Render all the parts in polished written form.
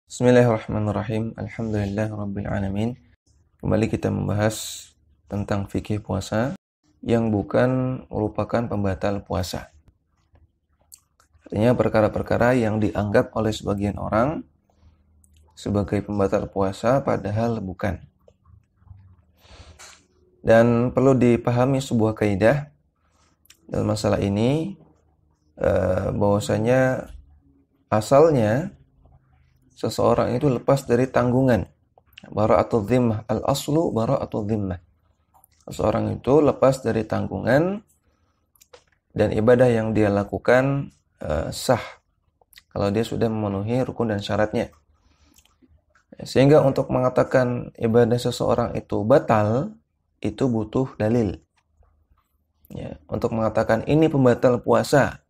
Bismillahirrahmanirrahim. Alhamdulillahirrabbilalamin. Kembali kita membahas tentang fikih puasa yang bukan merupakan pembatal puasa. Artinya perkara-perkara yang dianggap oleh sebagian orang sebagai pembatal puasa padahal bukan. Dan perlu dipahami sebuah kaidah dalam masalah ini, bahwasanya asalnya seseorang itu lepas dari tanggungan. Bara'atul dhimmah, al-aslu bara'atul dhimmah. Seseorang itu lepas dari tanggungan dan ibadah yang dia lakukan sah kalau dia sudah memenuhi rukun dan syaratnya. Sehingga untuk mengatakan ibadah seseorang itu batal, itu butuh dalil. Ya, untuk mengatakan ini pembatal puasa,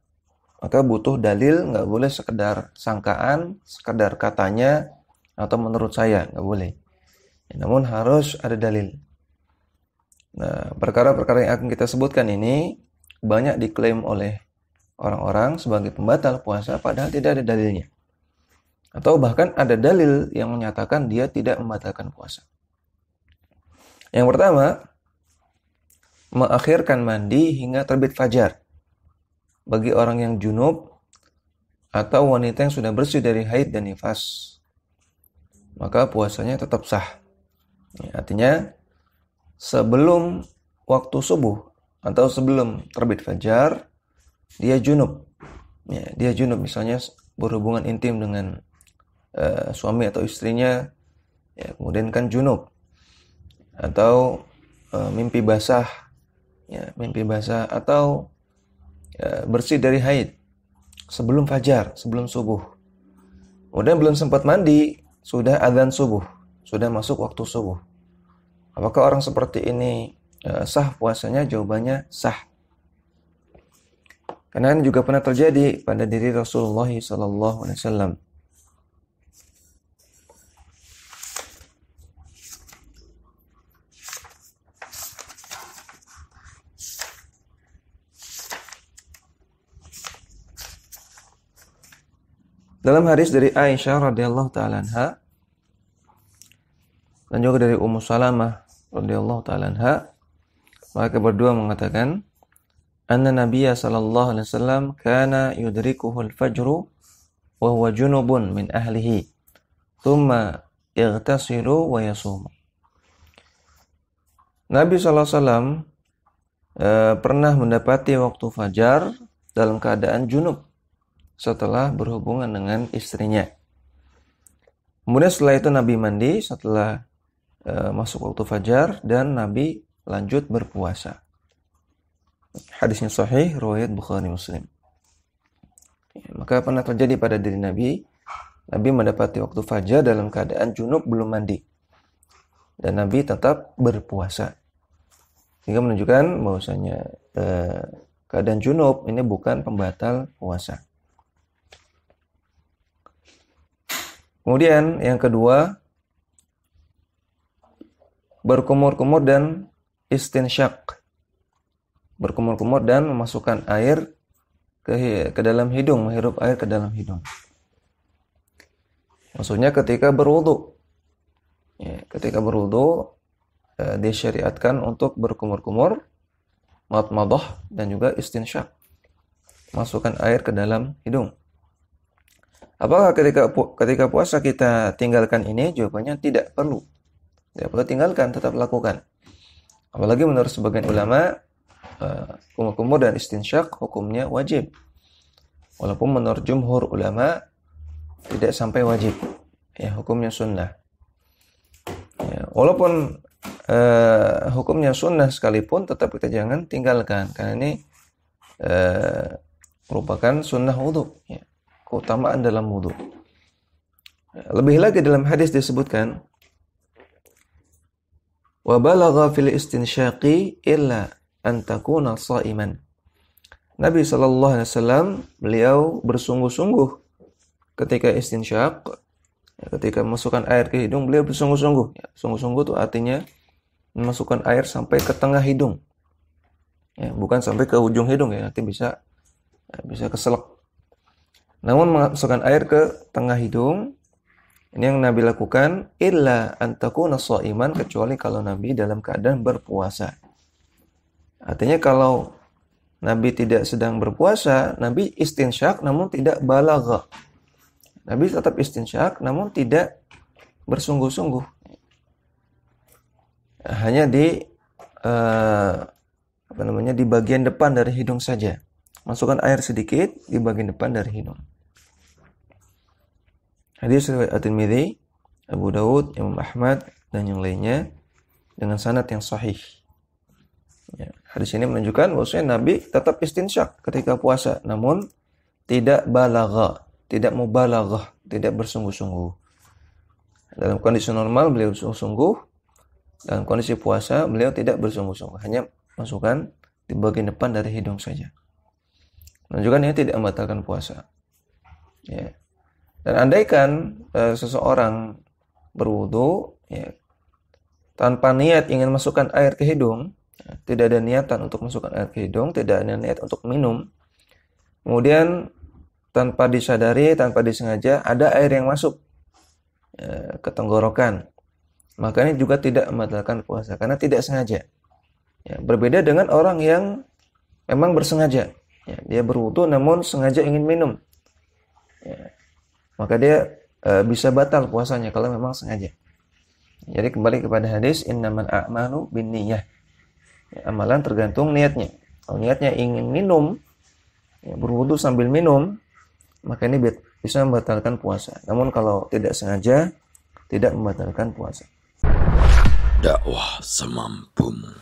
maka butuh dalil, nggak boleh sekedar sangkaan, sekedar katanya, atau menurut saya, nggak boleh. Ya, namun harus ada dalil. Nah, perkara-perkara yang akan kita sebutkan ini banyak diklaim oleh orang-orang sebagai pembatal puasa, padahal tidak ada dalilnya. Atau bahkan ada dalil yang menyatakan dia tidak membatalkan puasa. Yang pertama, mengakhirkan mandi hingga terbit fajar. Bagi orang yang junub atau wanita yang sudah bersih dari haid dan nifas, maka puasanya tetap sah. Ya, artinya sebelum waktu subuh atau sebelum terbit fajar dia junub. Ya, dia junub, misalnya berhubungan intim dengan suami atau istrinya, ya, kemudian kan junub. Atau mimpi basah, ya, mimpi basah atau bersih dari haid sebelum fajar, sebelum subuh. Kemudian belum sempat mandi, sudah adzan subuh, sudah masuk waktu subuh. Apakah orang seperti ini sah puasanya? Jawabannya sah. Karena ini juga pernah terjadi pada diri Rasulullah SAW. Dalam hadis dari Aisyah radhiyallahu taala anha dan juga dari Ummu Salamah radhiyallahu taala anha, mereka berdua mengatakan, anna Nabiyya sallallahu alaihi wasallam kana yudrikuhu al-fajru wa huwa junubun min ahlihi, thumma ightasilu wa yasum. Nabi sallallahu alaihi wasallam pernah mendapati waktu fajar dalam keadaan junub setelah berhubungan dengan istrinya. Kemudian setelah itu Nabi mandi setelah masuk waktu fajar dan Nabi lanjut berpuasa. Hadisnya sahih, riwayat Bukhari Muslim. Maka pernah terjadi pada diri Nabi mendapati waktu fajar dalam keadaan junub belum mandi. Dan Nabi tetap berpuasa. Sehingga menunjukkan bahwasanya keadaan junub ini bukan pembatal puasa. Kemudian yang kedua, berkumur-kumur dan istinsyak. Berkumur-kumur dan memasukkan air ke dalam hidung, menghirup air ke dalam hidung. Maksudnya ketika berwudu. Ya, ketika berwudu disyariatkan untuk berkumur-kumur, madmadah dan juga istinsyak. Masukkan air ke dalam hidung. Apakah ketika puasa kita tinggalkan ini? Jawabannya tidak perlu. Tidak perlu tinggalkan, tetap lakukan. Apalagi menurut sebagian ulama, kumur-kumur dan istinsyak hukumnya wajib. Walaupun menurut jumhur ulama tidak sampai wajib. Ya, hukumnya sunnah. Ya, walaupun hukumnya sunnah sekalipun, tetap kita jangan tinggalkan. Karena ini merupakan sunnah wudu. Ya, keutamaan dalam wudu. Lebih lagi dalam hadis disebutkan, wa balagha fil istinsyaqi illa an takuna sha'iman. Nabi sallallahu alaihi wasallam beliau bersungguh-sungguh ketika istinsyak, ketika memasukkan air ke hidung, beliau bersungguh-sungguh. Ya, sungguh-sungguh itu artinya memasukkan air sampai ke tengah hidung. Ya, bukan sampai ke ujung hidung, ya, nanti bisa keselak. Namun memasukkan air ke tengah hidung, Ini yang Nabi lakukan, illa an takuna sha'iman, kecuali kalau Nabi dalam keadaan berpuasa. Artinya kalau Nabi tidak sedang berpuasa, Nabi istinsyak namun tidak balagha. Nabi tetap istinsyak namun tidak bersungguh-sungguh. Hanya di di bagian depan dari hidung saja. Masukkan air sedikit di bagian depan dari hidung. Hadis riwayat At-Tirmidzi, Abu Daud, Imam Ahmad dan yang lainnya dengan sanad yang sahih. Ya, hadis ini menunjukkan bahwasanya Nabi tetap istinsyak ketika puasa, namun tidak balagha, tidak mubalaghah, tidak bersungguh-sungguh. Dalam kondisi normal beliau bersungguh-sungguh, dalam kondisi puasa beliau tidak bersungguh-sungguh, hanya masukkan di bagian depan dari hidung saja. Menunjukkan ini tidak membatalkan puasa. Ya. Dan andaikan seseorang berwudu ya, tanpa niat ingin masukkan air ke hidung, ya, tidak ada niatan untuk masukkan air ke hidung, tidak ada niat untuk minum, kemudian tanpa disadari, tanpa disengaja ada air yang masuk ke tenggorokan, maka ini juga tidak membatalkan puasa karena tidak sengaja. Ya, berbeda dengan orang yang memang bersengaja, ya, dia berwudu namun sengaja ingin minum, ya, maka dia bisa batal puasanya kalau memang sengaja. Jadi kembali kepada hadis innamal a'malu binniyah. Ya, amalan tergantung niatnya. Kalau niatnya ingin minum, ya, berwudu sambil minum, maka ini bisa membatalkan puasa. Namun kalau tidak sengaja, tidak membatalkan puasa. Dakwah semampumu.